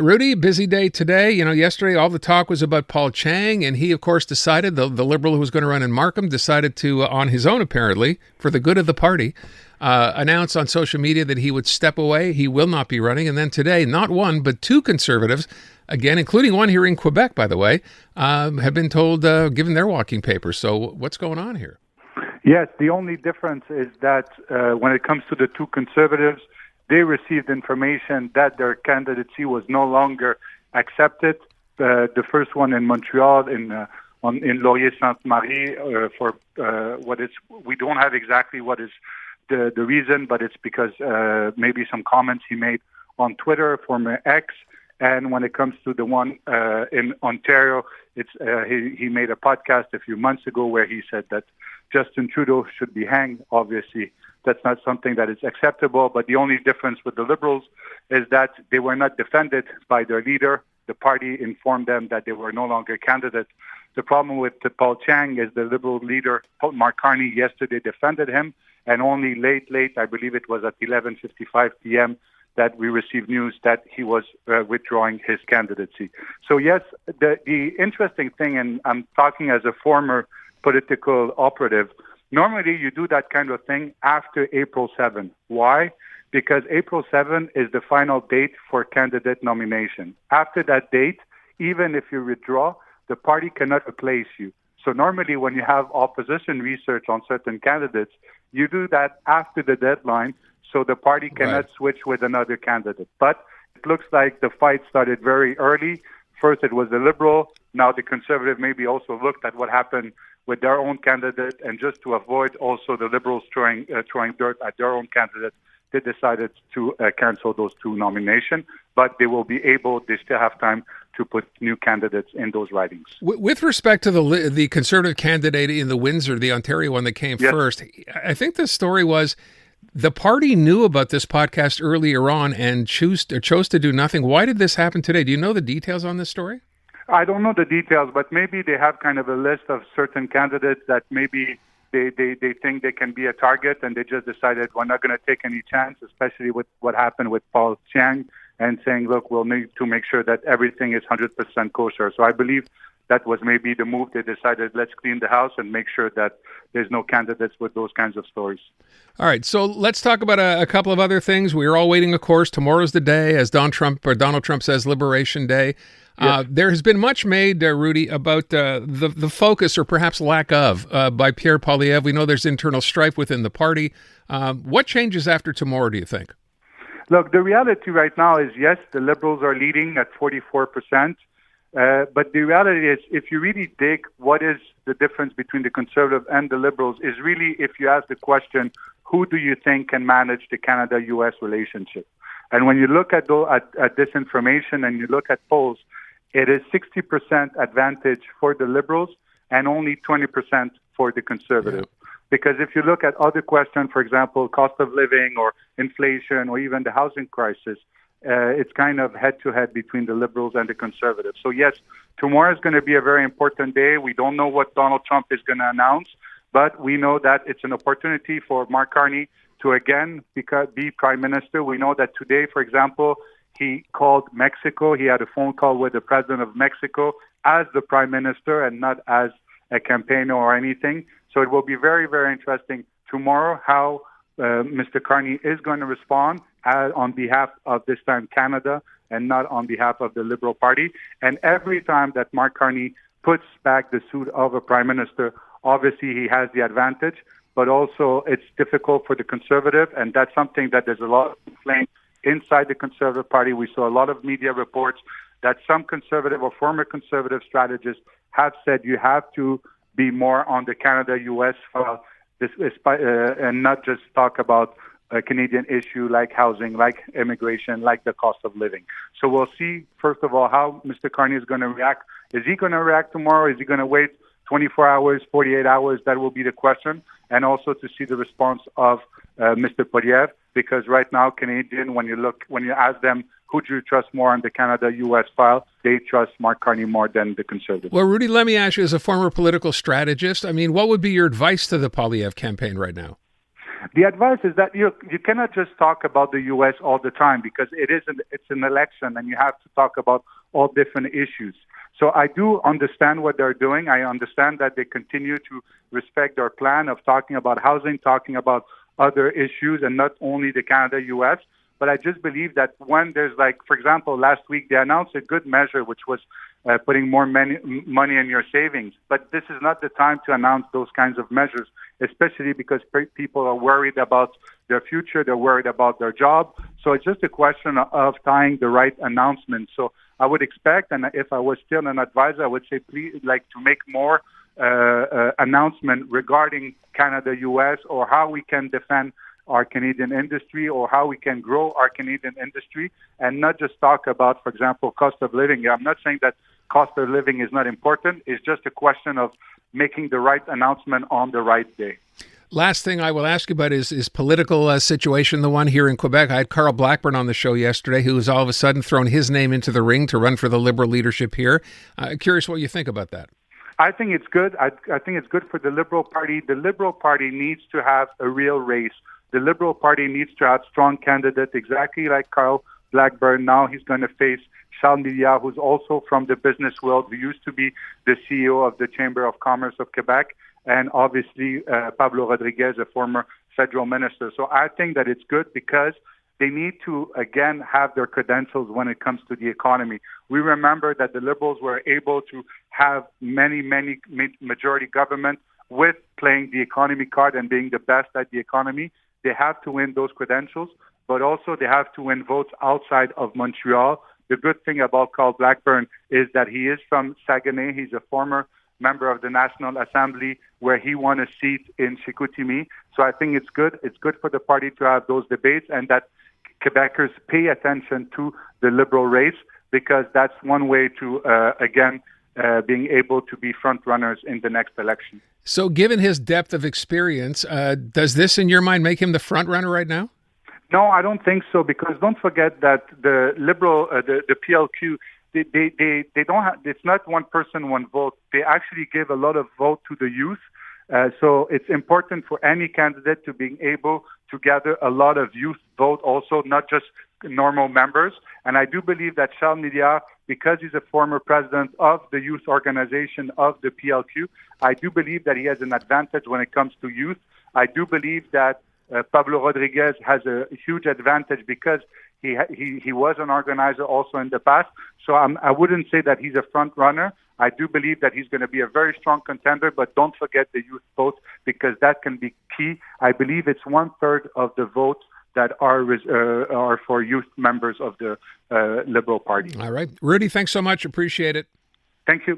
Rudy, busy day today. Yesterday all the talk was about Paul Chang, and he, of course, decided, the Liberal who was going to run in Markham, decided to, on his own apparently, for the good of the party, announce on social media that he would step away. He will not be running. And then today, not one, but two Conservatives, again, including one here in Quebec, by the way, have been told, given their walking papers. So what's going on here? Yes, the only difference is that when it comes to the two Conservatives, they received information that their candidacy was no longer accepted. The first one in Montreal, in Laurier-Sainte-Marie, for what is, we don't have exactly what is the reason, but it's because maybe some comments he made on Twitter, former X. And when it comes to the one in Ontario, it's he made a podcast a few months ago where he said that Justin Trudeau should be hanged. Obviously, that's not something that is acceptable. But the only difference with the Liberals is that they were not defended by their leader. The party informed them that they were no longer candidates. The problem with Paul Chang is the Liberal leader, Mark Carney, yesterday defended him. And only late, I believe it was at 11:55 p.m., that we received news that he was withdrawing his candidacy. So yes, the interesting thing, and I'm talking as a former political operative, normally you do that kind of thing after April 7. Why? Because April 7 is the final date for candidate nomination. After that date, even if you withdraw, the party cannot replace you. So normally when you have opposition research on certain candidates, you do that after the deadline, so the party cannot switch with another candidate. But it looks like the fight started very early. First it was the Liberal. Now the Conservative maybe also looked at what happened with their own candidate, and just to avoid also the Liberals throwing dirt at their own candidate, they decided to cancel those two nominations. But they will be able, they still have time to put new candidates in those ridings. With respect to the Conservative candidate in the Windsor, the Ontario one that came first, I think the story was the party knew about this podcast earlier on and chose to do nothing. Why did this happen today? Do you know the details on this story? I don't know the details, but maybe they have kind of a list of certain candidates that maybe they think they can be a target, and they just decided we're not going to take any chance, especially with what happened with Paul Chang, and saying, look, we'll need to make sure that everything is 100% kosher. So I believe that was maybe the move. They decided, let's clean the house and make sure that there's no candidates with those kinds of stories. All right, so let's talk about a couple of other things. We're all waiting, of course. Tomorrow's the day, as Donald Trump says, Liberation Day. Yes. There has been much made, Rudy, about the focus, or perhaps lack of, by Pierre Poilievre. We know there's internal strife within the party. What changes after tomorrow, do you think? Look, the reality right now is, yes, the Liberals are leading at 44%. But the reality is, if you really dig what is the difference between the Conservative and the Liberals, is really if you ask the question, who do you think can manage the Canada-U.S. relationship? And when you look at this information and you look at polls, it is 60% advantage for the Liberals and only 20% for the Conservative. Yeah. Because if you look at other questions, for example, cost of living or inflation or even the housing crisis, it's kind of head-to-head between the Liberals and the Conservatives. So yes, tomorrow is going to be a very important day. We don't know what Donald Trump is going to announce, but we know that it's an opportunity for Mark Carney to again be Prime Minister. We know that today, for example, he called Mexico. He had a phone call with the President of Mexico as the Prime Minister and not as a campaigner or anything. So it will be very, very interesting tomorrow how Mr. Carney is going to respond on behalf of, this time, Canada, and not on behalf of the Liberal Party. And every time that Mark Carney puts back the suit of a Prime Minister, obviously he has the advantage, but also it's difficult for the Conservative, and that's something that there's a lot of complaint inside the Conservative Party. We saw a lot of media reports that some Conservative or former Conservative strategists have said you have to be more on the Canada-U.S. file, and not just talk about a Canadian issue like housing, like immigration, like the cost of living. So we'll see, first of all, how Mr. Carney is going to react. Is he going to react tomorrow? Is he going to wait 24 hours, 48 hours? That will be the question. And also to see the response of Mr. Poilievre, because right now, Canadian, when you ask them, who do you trust more on the Canada-U.S. file, they trust Mark Carney more than the Conservatives. Well, Rudy, let me ask you, as a former political strategist, I mean, what would be your advice to the Poilievre campaign right now? The advice is that you cannot just talk about the U.S. all the time because it's an election and you have to talk about all different issues. So I do understand what they're doing. I understand that they continue to respect their plan of talking about housing, talking about other issues, and not only the Canada-U.S. But I just believe that when there's for example, last week they announced a good measure, which was putting more money in your savings. But this is not the time to announce those kinds of measures, especially because people are worried about their future. They're worried about their job. So it's just a question of tying the right announcement. So I would expect, and if I was still an advisor, I would say please, to make more announcement regarding Canada-U.S. or how we can defend our Canadian industry or how we can grow our Canadian industry and not just talk about, for example, cost of living. I'm not saying that cost of living is not important. It's just a question of making the right announcement on the right day. Last thing I will ask you about is political situation, the one here in Quebec. I had Carl Blackburn on the show yesterday, who has all of a sudden thrown his name into the ring to run for the Liberal leadership here. Curious what you think about that. I think it's good. I think it's good for the Liberal Party. The Liberal Party needs to have a real race. The Liberal Party needs to have strong candidates, exactly like Carl Blackburn. Now he's going to face Charles Milliard, who's also from the business world, who used to be the CEO of the Chamber of Commerce of Quebec, and obviously Pablo Rodriguez, a former federal minister. So I think that it's good because they need to, again, have their credentials when it comes to the economy. We remember that the Liberals were able to have many majority government with playing the economy card and being the best at the economy. They have to win those credentials, but also they have to win votes outside of Montreal. The good thing about Carl Blackburn is that he is from Saguenay. He's a former member of the National Assembly where he won a seat in Chicoutimi. So I think it's good. It's good for the party to have those debates and that Quebecers pay attention to the Liberal race because that's one way to, being able to be front runners in the next election. So given his depth of experience, does this, in your mind, make him the front runner right now? No, I don't think so, because don't forget that the Liberal, the PLQ, they don't have, it's not one person, one vote. They actually give a lot of vote to the youth. So it's important for any candidate to be able to gather a lot of youth vote also, not just normal members. And I do believe that Charles Milliard, because he's a former president of the youth organization of the PLQ, I do believe that he has an advantage when it comes to youth. I do believe that Pablo Rodriguez has a huge advantage because he was an organizer also in the past. So I wouldn't say that he's a front runner. I do believe that he's going to be a very strong contender, but don't forget the youth vote because that can be key. I believe it's 1/3 of the votes that are for youth members of the Liberal Party. All right. Rudy, thanks so much. Appreciate it. Thank you.